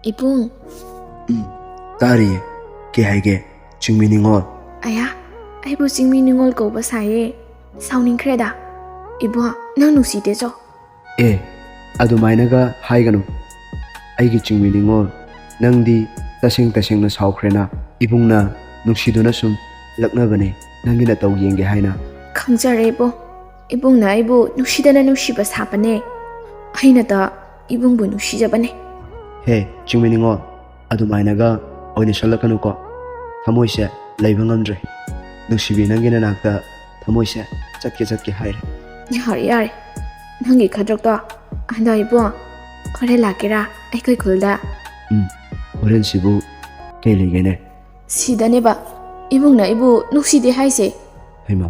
Ipung. Tari, ke haige, chingmi ningol. Aya, aibu chingmi ningol ko ba saye. Sauning kreda. Ibu, nang nusi de jo. Adumainaga haiganu. Aigi chingmi ningol. Nangdi tasing na saukrena. Ibungna nungsiduna sum laknabane. Nangi na tawag yenge haina. Khangjare ibu. Ibung na ibu nusidana nusiba sapane. Aina ta ibung bu nusijabane. Chingmi ningol. Adumainaga oine shalakanu ko. Thamoise laiba ngamdre. Nusibi nangi na nakta thamoise chatke haire. Yare. Nangi khadrak to. Anda ibu. Kore lakera ai koi khulda. Horen sibu kay ligene. Sidane ba. Ibung na ibu nuside haise. Haima,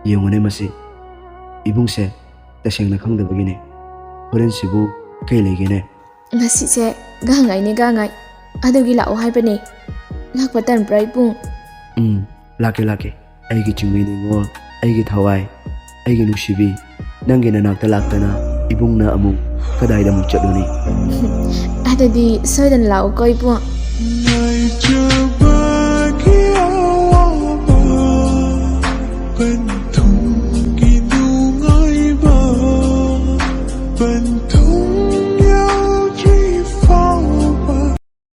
yungone masi. Ibung se taseng na khangdabagine. Horen sibu kay ligene. Ngasi se gangai ne gangai. Adugi lao haibane. Lakpatan bra ibung. Lake. Aigi chingmi ningol. Aigi thawai. Aigi nusibi. Nangi na nakta laktana. Ibung na amung kadayda mong chaluni. Adadi soidan lao ko ibung. Ngày trước